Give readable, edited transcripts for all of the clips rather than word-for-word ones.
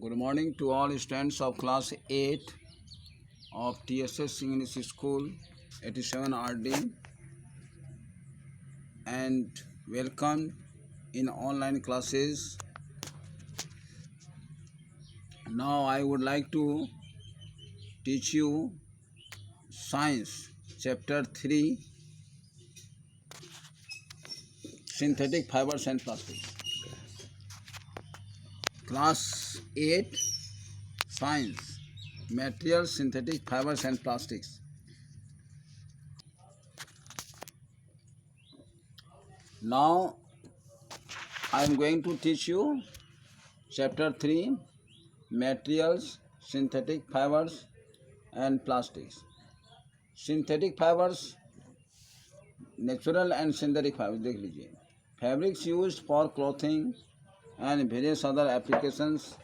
Good morning to all students of class 8 of TSS English School 87 RD and welcome in online classes. Now I would like to teach you Science Chapter 3 Synthetic Fibers and Plastics. Class 8 Science Materials, Synthetic Fibers and Plastics. Now I am going to teach you Chapter 3 Materials, Synthetic Fibers and Plastics. Synthetic fibers, natural and synthetic fibers. देख लीजिए. Fabrics used for clothing and various other applications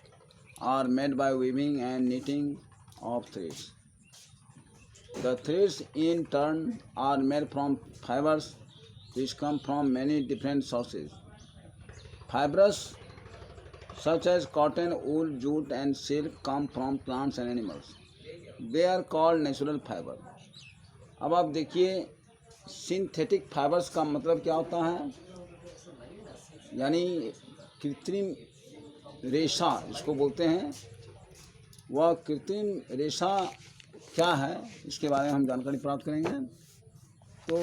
are made by weaving and knitting of threads. The threads in turn are made from fibers which come from many different sources. Fibers such as cotton, wool, jute and silk come from plants and animals. They are called natural fiber. अब आप देखिए synthetic fibres का मतलब क्या होता है, यानी कृत्रिम रेशा जिसको बोलते हैं, वह कृत्रिम रेशा क्या है इसके बारे में हम जानकारी प्राप्त करेंगे. तो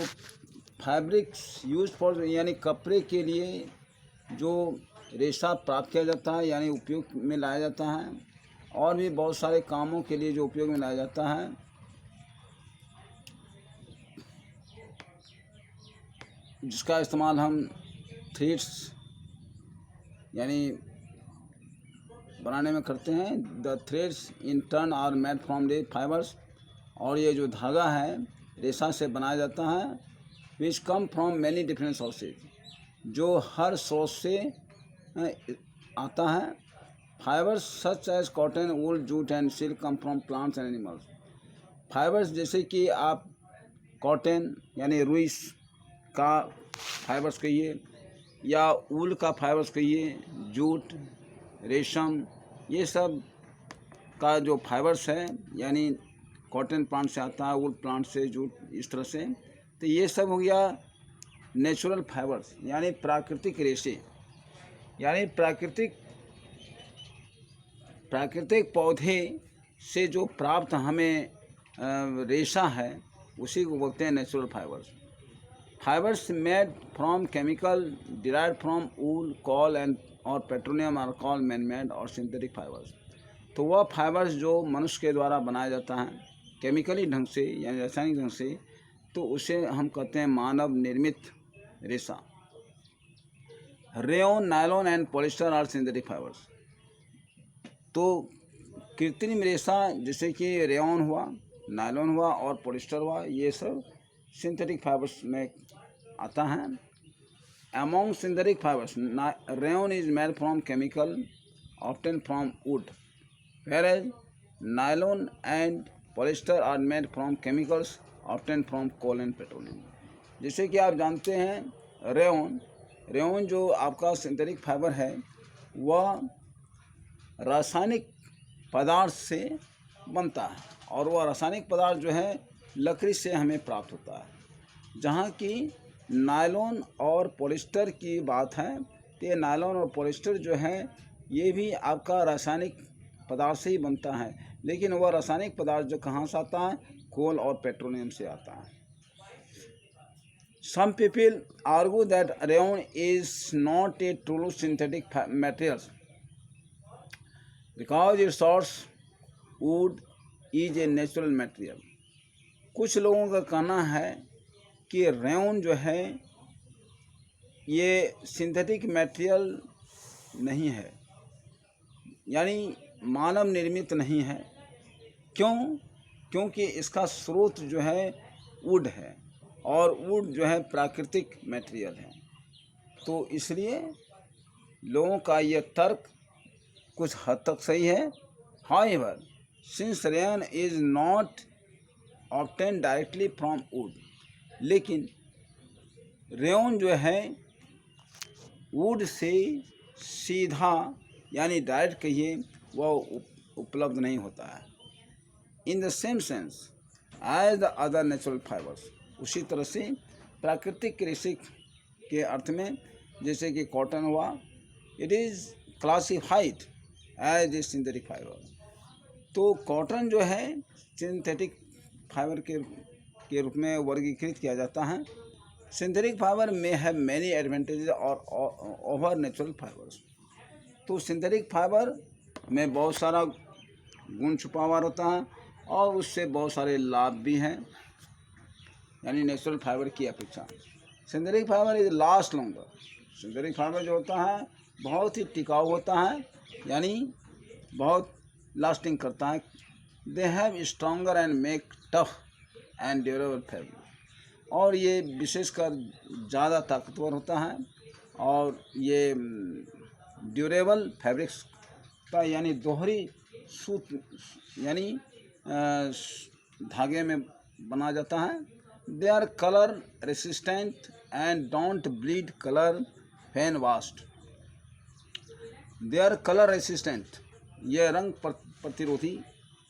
फैब्रिक्स यूज फॉर यानी कपड़े के लिए जो रेशा प्राप्त किया जाता है यानी उपयोग में लाया जाता है, और भी बहुत सारे कामों के लिए जो उपयोग में लाया जाता है. जिसका इस्तेमाल हम थ्रेड्स यानी बनाने में करते हैं. The threads in turn are made from the fibres, और ये जो धागा है रेशा से बनाया जाता है. Which come from many different sources, जो हर सोर्स से आता है. Fibres such as cotton, wool, jute and silk come from plants and animals. Fibres जैसे कि आप कॉटन यानी रुई का फाइबर्स कहिए, या वूल का फाइबर्स कहिए, जूट, रेशम, ये सब का जो फाइबर्स है यानी कॉटन प्लांट से आता है, वूल प्लांट से, जूट इस तरह से. तो ये सब हो गया नेचुरल फाइबर्स यानी प्राकृतिक रेशे. यानी प्राकृतिक पौधे से जो प्राप्त हमें रेशा है उसी को बोलते हैं natural fibres. Fibres made from chemical derived from wool, coal and और petroleum are called man made और सिंथेटिक फाइबर्स. तो वह फाइबर्स जो मनुष्य के द्वारा बनाया जाता है केमिकली ढंग से यानी रासायनिक ढंग से, तो उसे हम कहते हैं मानव निर्मित रेशा. Rayon, nylon and polyester are synthetic fibres. तो कृत्रिम रेशा जैसे कि रेयन हुआ, नायलॉन हुआ और पॉलिस्टर हुआ, ये सब सिंथेटिक फाइबर्स में आता है. Among synthetic fibers, rayon is made from chemical, often from wood, whereas nylon and polyester are made from chemicals, often from coal and petroleum. जैसे कि आप जानते हैं रेयन जो आपका सिंथेटिक फाइबर है वह रासायनिक पदार्थ से बनता है, और वह रासायनिक पदार्थ जो है लकड़ी से हमें प्राप्त होता है. जहाँ की नायलॉन और पॉलिस्टर की बात है, तो ये नायलॉन और पॉलिस्टर जो है ये भी आपका रासायनिक पदार्थ से ही बनता है, लेकिन वह रासायनिक पदार्थ जो कहाँ से आता है, कोल और पेट्रोलियम से आता है. Some people argue that rayon is not a true synthetic material because it source wood is a natural material. कुछ लोगों का कहना है कि रेयन जो है ये सिंथेटिक मटेरियल नहीं है, यानी मानव निर्मित नहीं है. क्योंकि इसका स्रोत जो है वुड है, और वुड जो है प्राकृतिक मटेरियल है. तो इसलिए लोगों का ये तर्क कुछ हद तक सही है. However, since rayon is not obtain directly from would, लेकिन रेयन जो है वुड से सीधा यानी डायरेक्ट कहिए वह उपलब्ध नहीं होता है। In the same sense as the other natural fibres, उसी तरह से प्राकृतिक रेशे के अर्थ में जैसे कि कॉटन हुआ, it is classified as a synthetic fibre. तो कॉटन जो है सिंथेटिक फाइबर के रूप में वर्गीकृत किया जाता है। सिंथेटिक फाइबर में हैव मैनी एडवांटेजेस और ओवर नेचुरल फाइबर्स। तो सिंथेटिक फाइबर में बहुत सारा गुण छुपा हुआ रहता है और उससे बहुत सारे लाभ भी हैं, यानी नेचुरल फाइबर की अपेक्षा। Synthetic fibre is last longer. Synthetic fibre जो होता है बहुत ही टिकाऊ होता है, यानी बहुत लास्टिंग करता है। They have stronger and make tough and durable fabric. और ये विशेषकर ज़्यादा ताकतवर होता है और ये ड्यूरेबल फैब्रिक्स का यानी दोहरी सूत यानी धागे में बना जाता है। They are colour resistant and don't bleed colour when washed. They are colour resistant, ये रंग प्रतिरोधी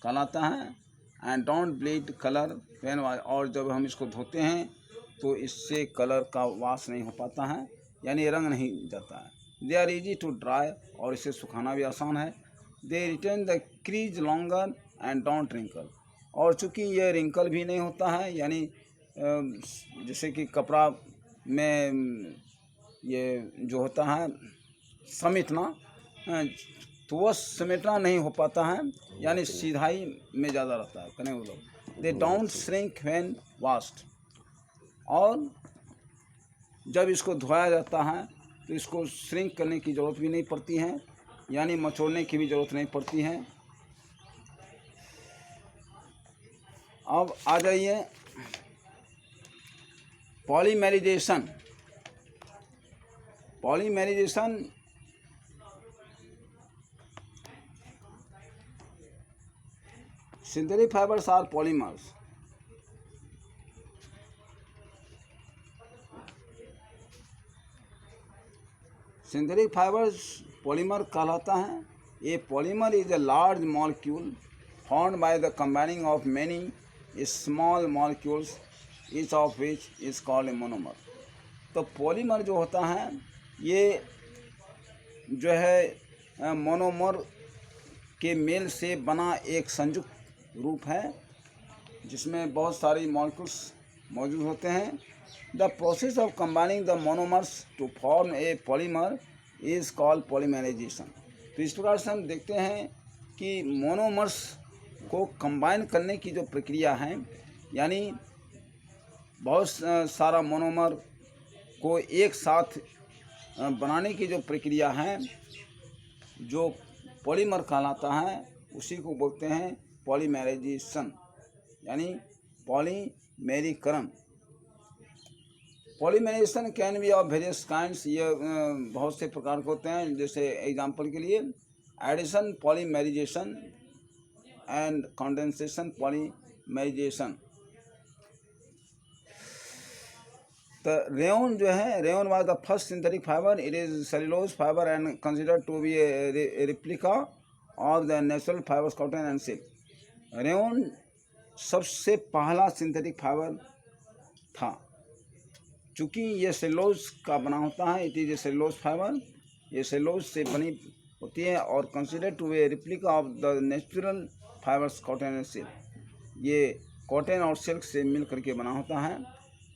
कहलाता है। And don't bleed colour when wash, और जब हम इसको धोते हैं तो इससे कलर का वाश नहीं हो पाता है, यानी रंग नहीं जाता है। They are easy to dry, और इसे सुखाना भी आसान है। They retain the crease longer and don't wrinkle, और चूँकि ये रिंकल भी नहीं होता है, यानी जैसे कि कपड़ा में ये जो होता है समेटना, तो वह समेटना नहीं हो पाता है, यानी सीधाई में ज़्यादा रहता है कने वो लोग। They don't shrink when washed, और जब इसको धोया जाता है तो इसको श्रिंक करने की ज़रूरत भी नहीं पड़ती है, यानी मचोड़ने की भी ज़रूरत नहीं पड़ती है। अब आ जाइए polymerisation. Polymerisation synthetic fibers are polymers. Synthetic fibers polymer कहलाता है। A polymer is a large molecule formed by the combining of many small molecules, each of which is called a monomer. तो पॉलीमर जो होता है ये जो है monomer के मेल से बना एक संयुक्त रूप है जिसमें बहुत सारी मॉलिक्यूल्स मौजूद होते हैं। The process of combining the monomers to form a polymer is called polymerisation. तो इस प्रकार से हम देखते हैं कि मोनोमर्स को कंबाइन करने की जो प्रक्रिया है, यानी बहुत सारा मोनोमर को एक साथ बनाने की जो प्रक्रिया है, जो पॉलीमर कहलाता है, उसी को बोलते हैं पॉलीमराइजेशन, यानी पॉलीमेरीकरण। Polymerisation can be of various kinds, ये बहुत से प्रकार के होते हैं। जैसे एग्जांपल के लिए addition polymerisation and condensation polymerisation. तो रेयन जो है, rayon was the first synthetic fibre. It is cellulose fibre and considered to be a replica of the natural fibres cotton and silk. Rayon सबसे पहला synthetic fibre था। चूँकि ये cellulose का बना होता है, it is a cellulose fibre, ये सेलुलोज से बनी होती है और considered to be a replica of the natural fibres cotton and silk. ये कॉटन और सिल्क से मिल करके बना होता है।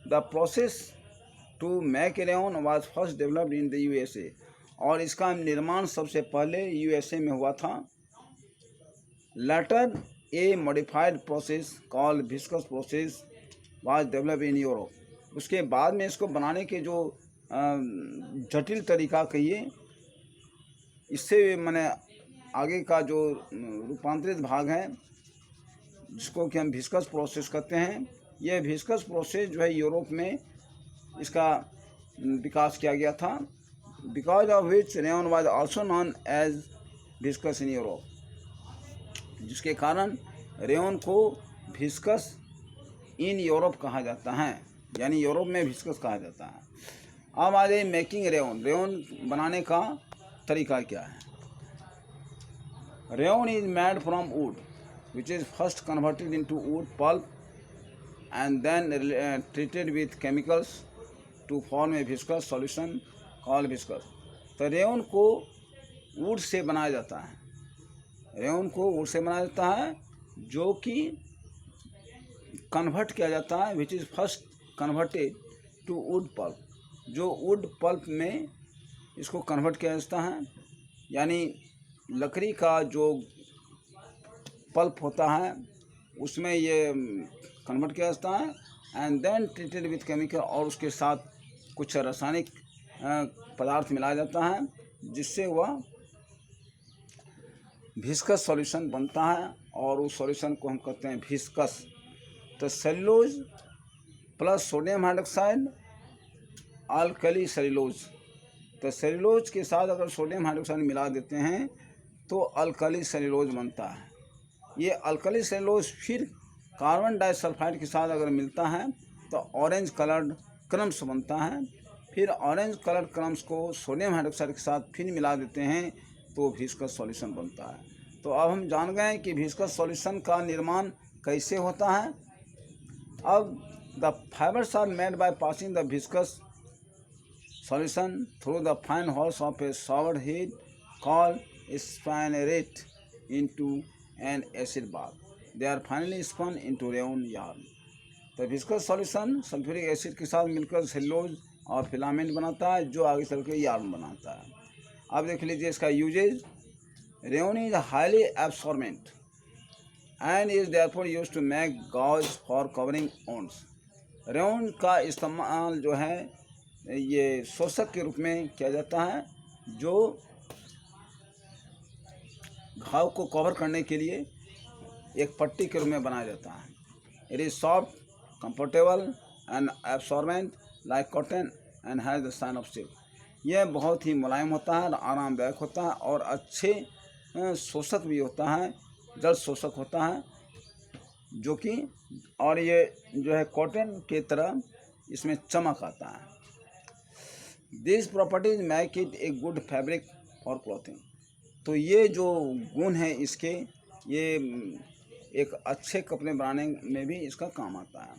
The process to make rayon was first developed in the USA, और इसका निर्माण सबसे पहले USA में हुआ था। Later a modified process called viscose process was developed in Europe. उसके बाद में इसको बनाने के जो जटिल तरीका कहिए, इससे मैंने आगे का जो रूपांतरित भाग है जिसको कि हम विस्कस प्रोसेस कहते हैं, यह विस्कस प्रोसेस जो है यूरोप में इसका विकास किया गया था। Because of which rayon was also known as viscose in Europe, जिसके कारण रेयन को विस्कस इन यूरोप कहा जाता है, यानी यूरोप में विस्कस कहा जाता है। अब आ जाए मेकिंग रेयन। रेयन बनाने का तरीका क्या है। Rayon is made from wood, which is first converted into wood pulp and then treated with chemicals to form a viscous solution called viscous. तो रेयन को वुड से बनाया जाता है, रेयन को वुड से बनाया जाता है जो कि कन्वर्ट किया जाता है, which is first converted to wood pulp, जो वुड पल्प में इसको कन्वर्ट किया जाता है, यानी लकड़ी का जो पल्प होता है उसमें ये कन्वर्ट किया जाता है and then treated with chemical, और उसके साथ कुछ रासायनिक पदार्थ मिलाया जाता है जिससे वह विस्कस सॉल्यूशन बनता है और उस सॉल्यूशन को हम कहते हैं विस्कस। तो cellulose plus sodium hydroxide alkali cellulose, तो सेलुलोज के साथ अगर सोडियम हाइड्रोक्साइड मिला देते हैं तो अल्कली सेलुलोज बनता है। ये अल्कली सेलुलोज फिर कार्बन डाइसल्फाइड के साथ अगर मिलता है तो ऑरेंज कलर्ड क्रम्स बनता है, फिर ऑरेंज कलर्ड क्रम्स को सोडियम हाइड्रोक्साइड के साथ फिर मिला देते हैं तो विस्कस सॉल्यूशन बनता है। तो अब हम जान गए कि विस्कस सॉल्यूशन का निर्माण कैसे होता है। अब the fibres are made by passing the viscose solution through the fine holes of a shower head called spinneret into an acid bath. They are finally spun into rayon yarn. तो viscous solution sulphuric acid के साथ मिलकर cellulose और filament बनाता है जो आगे चल के यार्न बनाता है। अब देख लीजिए इसका usage. Rayon is highly absorbent and is therefore used to make gauze for covering wounds. Rayon का इस्तेमाल जो है ये शोषक के रूप में किया जाता है जो घाव को कवर करने के लिए एक पट्टी के रूप में बनाया जाता है। It is soft, comfortable and absorbent like cotton and has the shine of silk. यह बहुत ही मुलायम होता है, आरामदायक होता है और अच्छे शोषक भी होता है, जल शोषक होता है जो कि, और ये जो है कॉटन के तरह इसमें चमक आता है। This properties make it a good fabric for clothing. तो ये जो गुण है इसके, ये एक अच्छे कपड़े बनाने में भी इसका काम आता है।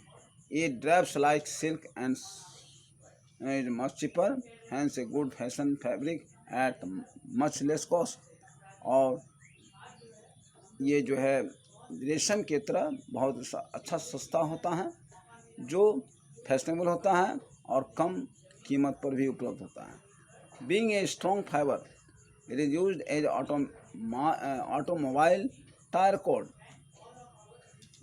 ये drapes like silk and much cheaper, hence a good fashion fabric at much less cost. और ये जो है रेशम के तरह बहुत अच्छा सस्ता होता है, जो फैशनेबल होता है और कम कीमत पर भी उपलब्ध होता है। Being a strong fibre, it is used as automobile tyre cord.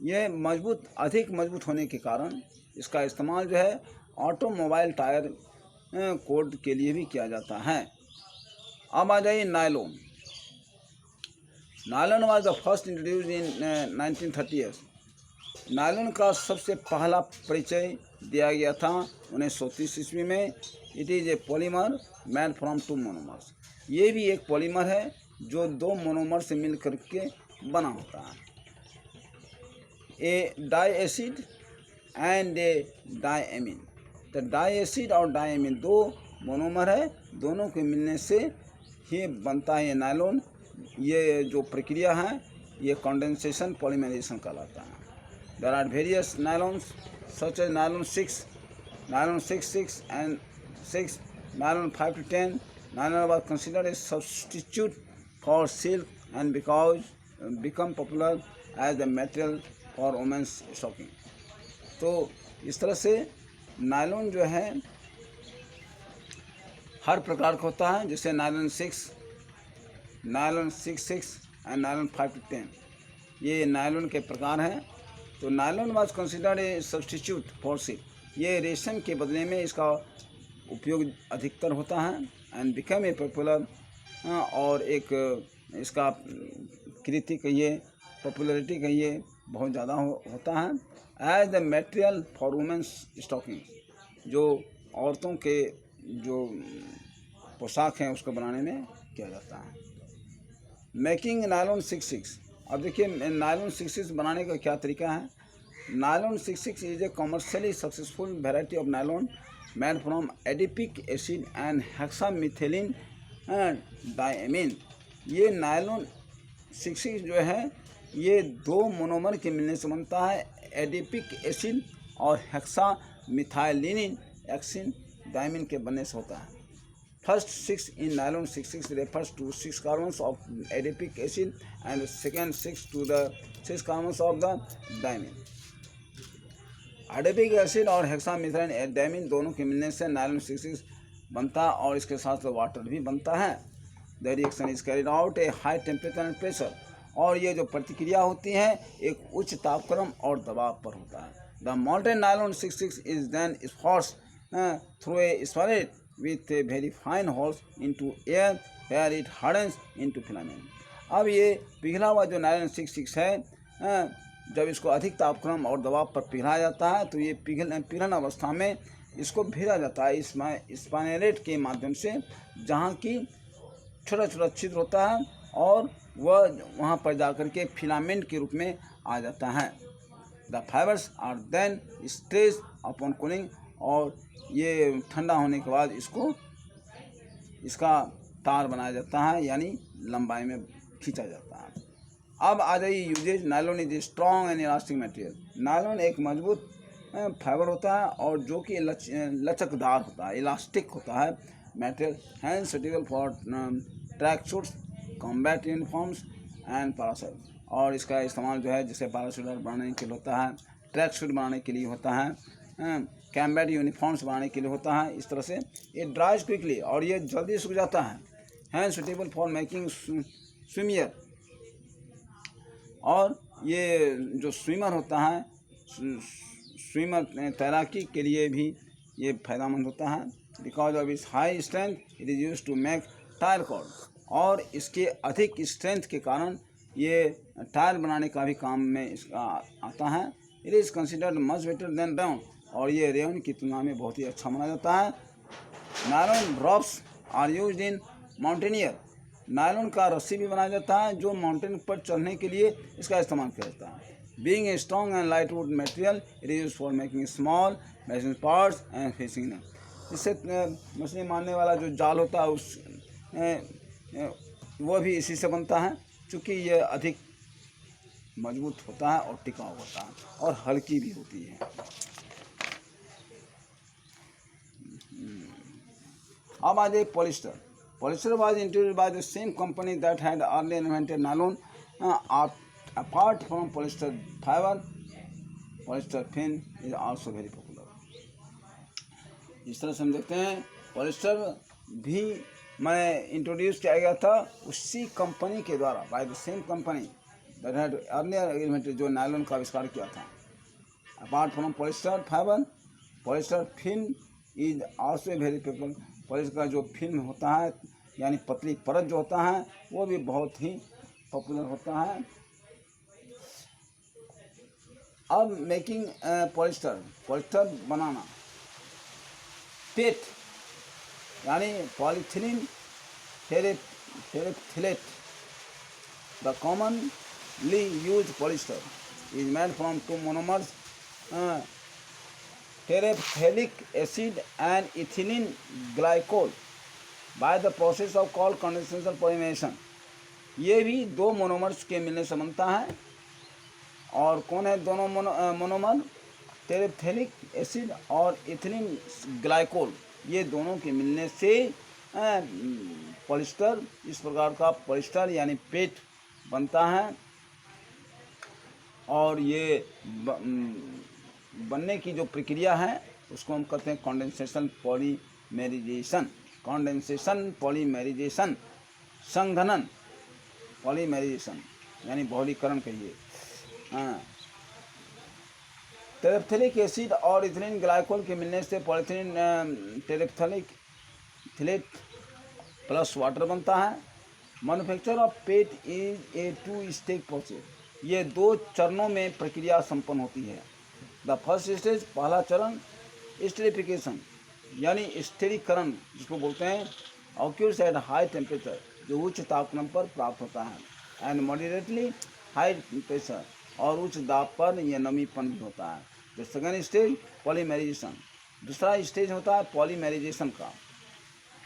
ये मजबूत, अधिक मजबूत होने के कारण इसका इस्तेमाल जो है ऑटोमोबाइल टायर कोड के लिए भी किया जाता है। अब आ जाइए nylon. Nylon was the first introduced in 1930s। Nylon का सबसे पहला परिचय दिया गया था 1930 ईस्वी में। It is a polymer made from two monomers. ये भी एक पॉलीमर है जो दो मोनोमर से मिल करके बना होता है। ए डाई एसिड एंड ए डायएमीन। तो डाई एसिड और डायएमीन दो मोनोमर है, दोनों के मिलने से ही बनता है ये नायलॉन। ये जो प्रक्रिया है ये कंडेंसेशन पॉलीमराइजेशन कहलाता है। There are various nylons such as nylon 6, nylon 6 and 6, nylon 5 to 10. Nylon was considered a substitute for silk and because become popular as the material for women's stocking. तो इस तरह से नायलॉन जो है हर प्रकार का होता है, जैसे नायलॉन 6 एंड नायलॉन 5 to 10, ये नायलॉन के प्रकार हैं। तो nylon was considered a substitute for silk. ये रेशम के बदले में इसका उपयोग अधिकतर होता है एंड बिकम ए पॉपुलर, और एक इसका कृति कहिए, पॉपुलरिटी कहिए, बहुत ज़्यादा होता है as the material for women's stocking. जो औरतों के जो पोशाक हैं उसको बनाने में किया जाता है। Making nylon 6। अब देखिए नायलॉन 6 बनाने का क्या तरीका है। Nylon 6 is a commercially successful variety of nylon made from adipic acid and hexamethylene diamine. ये नायलॉन 66 जो है ये दो मोनोमर के मिलने से बनता है, एडिपिक एसिड और हेक्सा मिथाइलिन एक्सिन डायमिन के बनने से होता है। First 6 in nylon 66 refers to 6 carbons of adipic acid and second 6 to the 6 carbons of the diamine. Adipic acid और हेक्सामिथाइलिन डायमिन दोनों के मिलने से नायलॉन 66 बनता है और इसके साथ वाटर भी बनता है। The reaction is carried out A high temperature and pressure, और ये जो प्रतिक्रिया होती है एक उच्च तापक्रम और दबाव पर होता है। The molten nylon 66 is then forced through a spirit with a very fine holes into air where it hardens into filament. अब ये पिघला हुआ जो नायलॉन 66 है, जब इसको अधिक तापक्रम और दबाव पर पिघलाया जाता है तो ये पिघलन अवस्था में इसको भेजा जाता है स्पाइनेरेट के माध्यम से, जहाँ की छोटा छोटा छिद्र होता है और वह वहाँ पर जाकर के फिलामेंट के रूप में आ जाता है। The fibres are then stretch upon cooling, और ये ठंडा होने के बाद इसका तार बनाया जाता है, यानी लंबाई में खींचा जाता है। अब आ जाइए usage. Nylon is strong and elastic material. Nylon एक मजबूत फाइबर होता है और जो कि लचकदार होता है, इलास्टिक होता है material, hand suitable for track suits, combat uniforms and parachute. और इसका इस्तेमाल जो है जैसे पैराशूट बनाने के लिए होता है, ट्रैक सूट बनाने के लिए होता है, कैम्बैट यूनिफॉर्म्स बनाने के लिए होता है। इस तरह से ये ड्राइज क्विकली और ये जल्दी सूख जाता है। हैंड सुटेबल फॉर मेकिंग स्विमियर, और ये जो स्विमर होता है, स्विमर तैराकी के लिए भी ये फायदेमंद होता है। Because of its high strength it is use to make tyre cord, और इसके अधिक स्ट्रेंथ के कारण ये टायर बनाने का भी काम में इसका आता है। It is considered much better than rayon, और ये रेयन की तुलना में बहुत ही अच्छा माना जाता है। Nylon ropes are used in mountaineer. Nylon का रस्सी भी बनाया जाता है जो माउंटेन पर चढ़ने के लिए इसका इस्तेमाल किया जाता है। Being a strong and light would material it is used for making small machine parts and fishing. इससे मछली मारने वाला जो जाल होता है वो भी इसी से बनता है, क्योंकि ये अधिक मजबूत होता है और टिकाऊ होता है और हल्की भी होती है। अब आ जाए polyester. Polyester was introduced by the same company that had earlier invented nylon. Apart from polyester fibre, polyester film is also very popular. इस तरह से हम देखते हैं पॉलिस्टर भी मैं इंट्रोड्यूस किया गया था उसी कंपनी के द्वारा, by the same company that had earlier invented, जो नायलॉन का आविष्कार किया था। Apart from polyester fibre, polyester film is also very popular. Polyester का जो फिल्म होता है यानी पतली परत जो होता है वो भी बहुत ही पॉपुलर होता है। अब मेकिंग पॉलिस्टर बनाना। पेट यानी polyethylene terephthalate, the commonly used polyester is made from two monomers, terephthalic acid and ethylene glycol by the process of called condensation polymerization। ये भी दो मोनोमर्स के मिलने से बनता है। और कौन है दोनों मोनोमर? टेरेप्थेलिक एसिड और इथिलीन ग्लाइकोल, ये दोनों के मिलने से पॉलिस्टर, इस प्रकार का पॉलिस्टर यानी पेट बनता है। और ये बनने की जो प्रक्रिया है उसको हम कहते हैं कंडेंसेशन पॉलीमेराइजेशन। कंडेंसेशन पॉलीमेराइजेशन, संघनन पॉलीमेराइजेशन यानी बहुलीकरण कहिए। टेरेप्थेलिक एसिड और इथिलीन ग्लाइकोल के मिलने से पॉलीथिलीन टेरेप्थेलिक प्लस वाटर बनता है। Manufacture of pet is a 2 stage process. ये 2 चरणों में प्रक्रिया संपन्न होती है। द फर्स्ट स्टेज, पहला चरण, स्टेरिफिकेशन यानी स्थिरीकरण जिसको बोलते हैं, ऑक्यूर्स एट हाई टेम्परेचर, जो उच्च तापमान पर प्राप्त होता है, एंड मॉडरेटली हाई प्रेशर, और उच्च दाब पर यह नमीपन भी होता है। द सेकेंड स्टेज, पॉलीमेराइजेशन, दूसरा स्टेज होता है पॉलीमेराइजेशन का,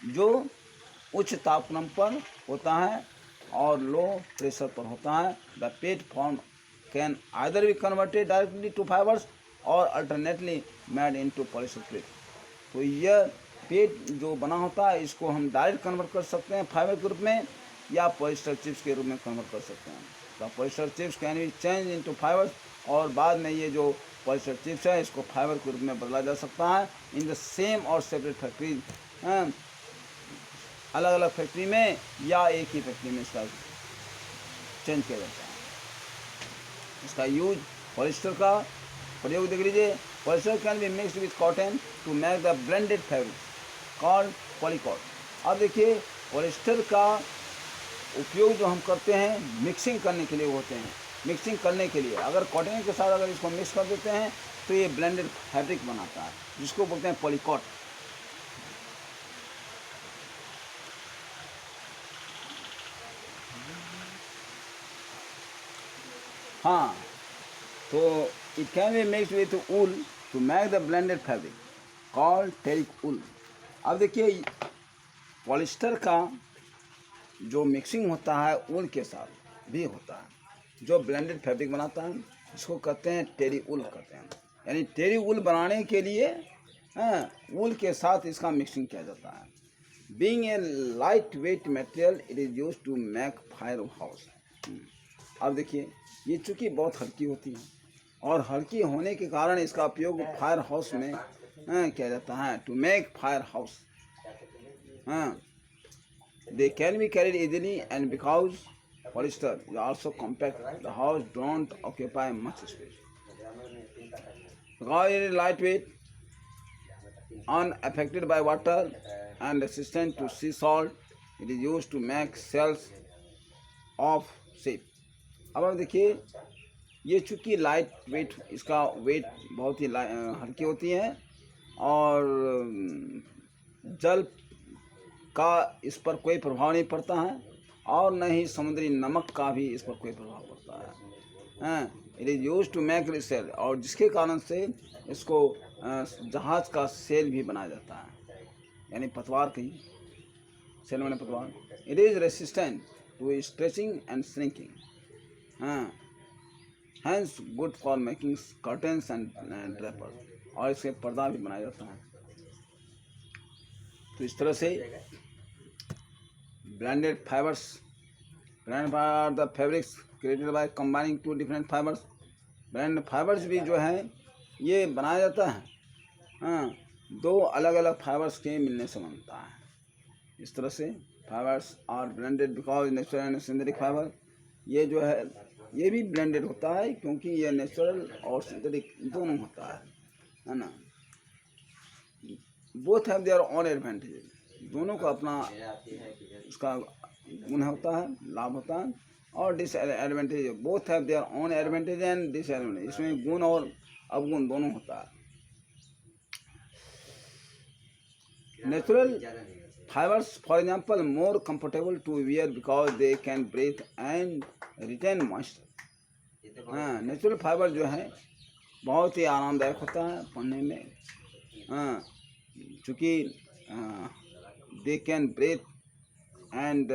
जो उच्च तापमान पर होता है और लो प्रेशर पर होता है। The PET form can either be converted directly to fibres और alternately made into polyester clip. तो यह पेट जो बना होता है इसको हम डायरेक्ट कन्वर्ट कर सकते हैं फाइबर के रूप में या पॉलिस्टर चिप्स के रूप में कन्वर्ट कर सकते हैं। तो polyester chips can be change into fibres और बाद में ये जो पॉलिस्टर चिप्स है इसको फाइबर के रूप में बदला जा सकता है इन द सेम और सेपरेट फैक्ट्री, अलग अलग फैक्ट्री में या एक ही फैक्ट्री में इसका चेंज किया जाता है। इसका यूज पॉलिस्टर का प्रयोग देख लीजिए। Polyester can be mixed with cotton to make the blended fabric called polycot. अब देखिए पॉलिस्टर का उपयोग जो हम करते हैं मिक्सिंग करने के लिए होते हैं। मिक्सिंग करने के लिए अगर कॉटन के साथ अगर इसको मिक्स कर देते हैं तो ये ब्लेंडेड फैब्रिक बनाता है जिसको बोलते हैं पॉलीकॉट। हाँ, तो it can be mixed with wool to make the blended fabric called terry wool. अब देखिए पॉलिस्टर का जो मिक्सिंग होता है वूल के साथ भी होता है जो ब्लेंडेड फैब्रिक बनाता है इसको कहते हैं टेरी वूल कहते हैं। यानी टेरी वूल बनाने के लिए वूल के साथ इसका मिक्सिंग किया जाता है। Being a lightweight material it is used to make fire hose. अब देखिए ये चूँकि बहुत हल्की होती है और हल्की होने के कारण इसका उपयोग फायर हाउस में किया जाता है to make fire hose. They can be carried easily and because polyester is also compact, the house don't occupy much space. Because it is lightweight, unaffected by water and resistant to sea salt, it is used to make shells of shape. अब देखिए ये चूँकि light weight इसका wait बहुत ही हल्की होती है और जल का इस पर कोई प्रभाव नहीं पड़ता है और न ही समुद्री नमक का भी इस पर कोई प्रभाव पड़ता है। It is use to make sail और जिसके कारण से इसको जहाज का सेल भी बनाया जाता है यानी पतवार की सेल मैंने पतवार। It is resistant to stretching and shrinking hence good for making curtains and drapers और इसके पर्दा भी बनाया जाता है। तो इस तरह से blended fibers are the fabrics created by combining two different fibers। blended fibers भी जो है ये बनाया जाता है दो अलग अलग फाइबर्स के मिलने से बनता है। इस तरह से fibres are blended because natural and synthetic fibre ये जो है ये भी ब्लेंडेड होता है क्योंकि ये नेचुरल और सिंथेटिक दोनों होता है ना। Both have their own advantage, दोनों का अपना उसका गुण होता है लाभ होता है और disadvantage. Both have their own advantage and disadvantage, इसमें गुण और अवगुण दोनों होता है। Natural fibres for example more comfortable to wear because they can breathe and retain moisture. Natural fibre जो है बहुत ही आरामदायक होता है पहनने में चूँकि they can breathe and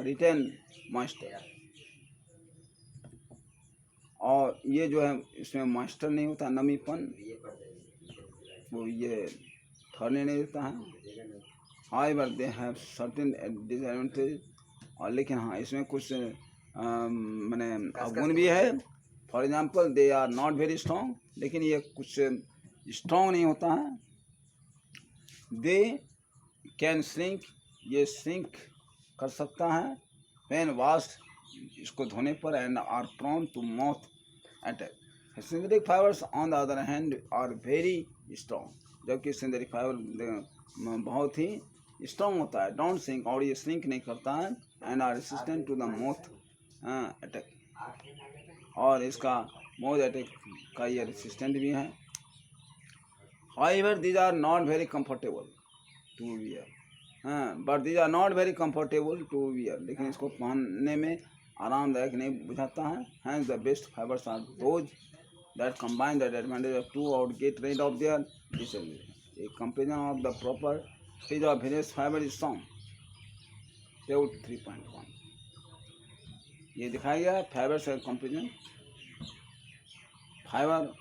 retain moisture और ये जो है इसमें मॉइस्चर नहीं होता नमीपन वो ये ठहरने नहीं देता है। However they have certain disadvantage और लेकिन हाँ इसमें कुछ माने अवगुण भी है। For example they are not very strong, लेकिन ये कुछ स्ट्रॉन्ग नहीं होता है। दे कैन श्रिंक, ये श्रिंक कर सकता है व्हेन वॉश्ड, इसको धोने पर, and are prone to moth attack. Synthetic fibres on the other hand are very strong, जबकि सिंथेटिक फाइबर बहुत ही स्ट्रॉन्ग होता है, डोंट श्रिंक, और ये श्रिंक नहीं करता है, and are resistant to the moth attack, और इसका मॉथ अटैक का ये रेसिस्टेंट भी है। However, these are not very comfortable to wear, but these are not very comfortable to wear, लेकिन इसको पहनने में आरामदायक नहीं बुझाता है। Hence the best fibers are those that combine the advantage of two or get rid of their disadvantage. A comparison of the properties of various fibers is shown. Table 3.1. ये दिखाया गया है फाइबर्स एंड कंपेरिजन। फाइबर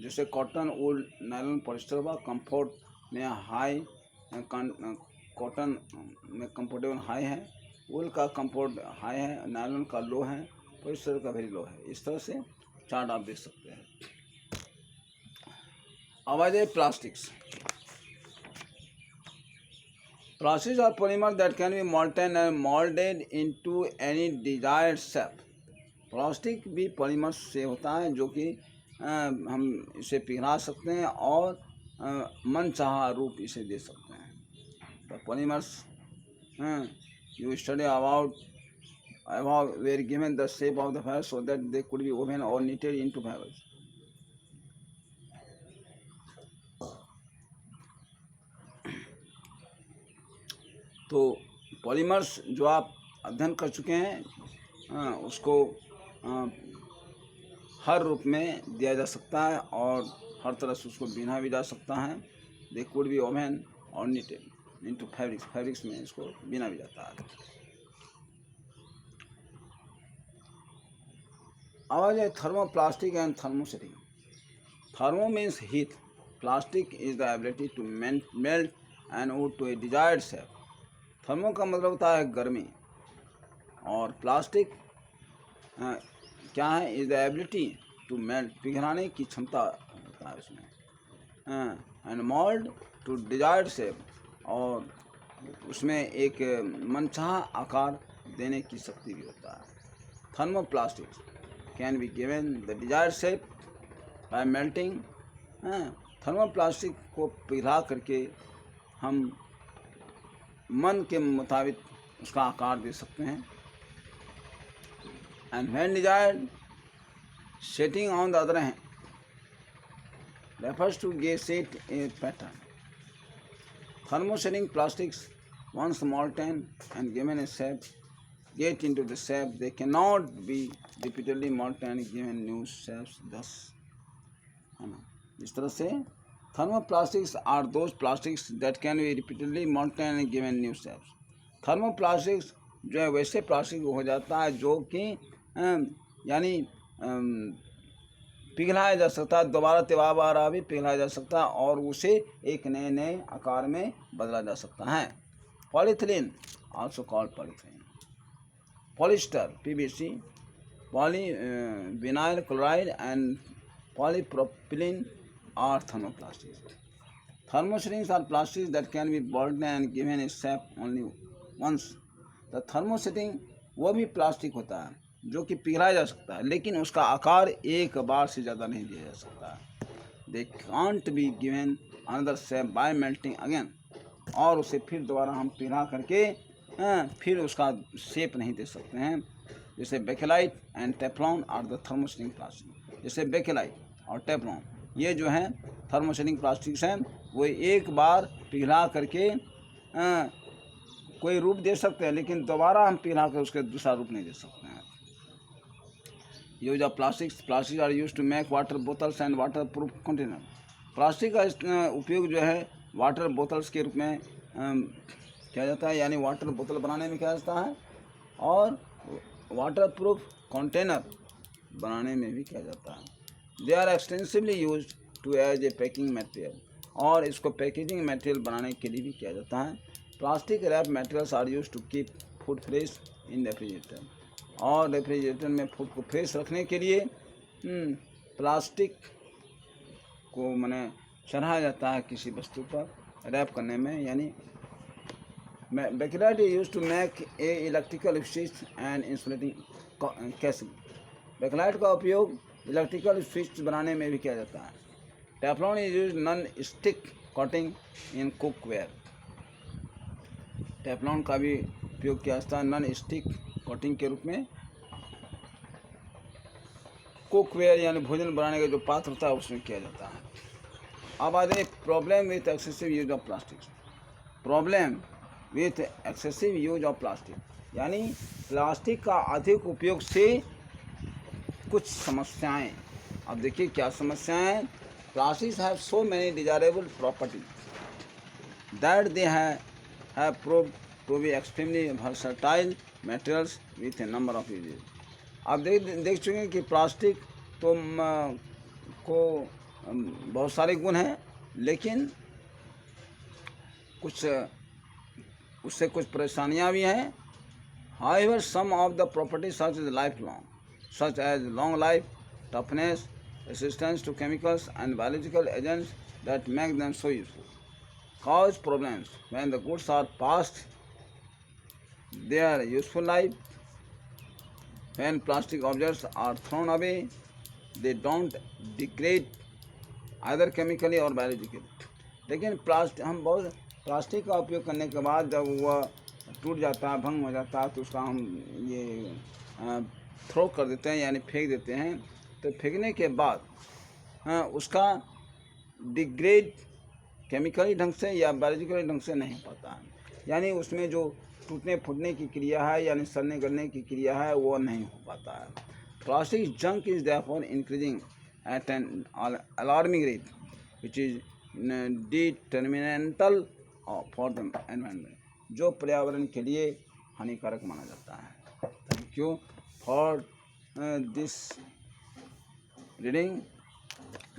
जैसे cotton, वूल, nylon, polyester हुआ। Comfort में high, cotton में comfortable high है, वूल का कंफर्ट हाई है, नायलॉन का लो है, पॉलिस्टर का वेरी लो है। इस तरह से चार्ट आप देख सकते हैं। अब आ जाए plastics. Plastics are polymers that can be molten and molded into any desired shape. Plastic भी पॉलीमर से होता है जो कि हम इसे पिघला सकते हैं और मनचाहा रूप इसे दे सकते हैं। तो polymers you study about were given the shape of the fibre so that they could be woven और knitted into fibers. तो पॉलीमर्स जो आप अध्ययन कर चुके हैं उसको हर रूप में दिया जा सकता है और हर तरह से उसको बिना भी जा सकता है। दे कुड बी ओवन और निटेड इनटू फैब्रिक्स, फैब्रिक्स में इसको बिना भी जाता है। अब आ जाए thermoplastic and thermosetting. Thermo means heat, plastic is the ability to melt and would to a desired shape. Thermo का मतलब होता है गर्मी और प्लास्टिक क्या है, is the ability to melt, पिघलाने की क्षमता होता है उसमें, and mould to desired shape, और उसमें एक मनचाहा आकार देने की शक्ति भी होता है। Thermoplastics can be given the desired shape by melting. Thermoplastic को पिघला करके हम मन के मुताबिक उसका आकार दे सकते हैं। And when desired setting on the other hand refers to set a pattern. Thermosetting plastics, once molten and given a shape, get into the shape. They cannot be repeatedly molten and given new shapes. Thus, इस तरह से thermoplastics are those plastics that can be repeatedly molten and given new shapes. Thermoplastics जो है वैसे plastic हो जाता है जो कि यानी पिघलाया जा सकता है, दोबारा भी पिघलाया जा सकता है और उसे एक नए नए आकार में बदला जा सकता है। Polyethylene also called polyethylene, polyester PVC, vinyl chloride and polypropylene are thermoplastics. Thermosettings are plastics that can be moulded and given a shape only once. The thermosetting वो भी प्लास्टिक होता है जो कि पिघलाया जा सकता है लेकिन उसका आकार एक बार से ज़्यादा नहीं दिया जा सकता। They can't be given another shape by melting again, और उसे फिर दोबारा हम पिघला करके फिर उसका शेप नहीं दे सकते हैं। जैसे Bakelite and Teflon are the thermosetting plastic. जैसे बेकेलाइट और टेफ्लॉन ये जो हैं थर्मोसेटिंग प्लास्टिक्स हैं, वो एक बार पिघला करके कोई रूप दे सकते हैं लेकिन दोबारा हम पिघला कर उसके दूसरा रूप नहीं दे सकते हैं। Use of plastics are use to make water bottles and waterproof container. Plastic का उपयोग जो है वाटर बोतल्स के रूप में किया जाता है, यानी वाटर बोतल बनाने में किया जाता है और वाटर प्रूफ कंटेनर बनाने में भी किया जाता है। They are extensively use to as a packing material, और इसको पैकेजिंग मटेरियल बनाने के लिए भी किया जाता है। Plastic wrap materials are use to keep food fresh in refrigerator, और रेफ्रिजरेटर में फूड को फ्रेश रखने के लिए प्लास्टिक को मैंने चढ़ाया जाता है किसी वस्तु पर रैप करने में। यानी bakelite is use to make a electrical switch and insulating casing. Bakelite का उपयोग इलेक्ट्रिकल स्विच बनाने में भी किया जाता है। Teflon is use non stick coating in cookware. Teflon का भी उपयोग किया जाता है नॉन स्टिक कोटिंग के रूप में कुकवेयर यानी भोजन बनाने का जो पात्र होता है उसमें किया जाता है। अब आ जाए problem with excessive use of plastic. Problem with excessive use of plastic यानी प्लास्टिक का अधिक उपयोग से कुछ समस्याएं। अब देखिए क्या समस्याएं। Plastics have so many desirable property that they have proved to be extremely versatile materials with a number of uses. आप देख चुके हैं कि प्लास्टिक तो को बहुत सारे गुण हैं, लेकिन कुछ उससे कुछ परेशानियां भी हैं। However, some of the properties such as lifelong, such as long life, toughness, resistance to chemicals and biological agents that make them so useful, cause problems when the goods are past their useful life. When plastic objects are thrown away, they don't degrade either chemically or biologically. लेकिन हम बहुत plastic का उपयोग करने के बाद जब वह टूट जाता है, भंग हो जाता है, तो उसका हम ये थ्रो कर देते हैं, यानी फेंक देते हैं। तो फेंकने के बाद उसका डिग्रेड केमिकली ढंग से या बायोलॉजिकली ढंग से नहीं हो पाता है, यानी उसमें जो टूटने फूटने की क्रिया है यानी सड़ने गलने की क्रिया है वो नहीं हो पाता है। Plastic junk is therefore increasing at an alarming rate which is detrimental for the environment, जो पर्यावरण के लिए हानिकारक माना जाता है। Thank you for this reading.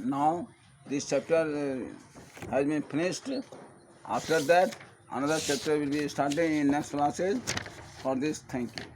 Now this chapter has been finished. After that, another chapter will be started in next classes. For this, thank you.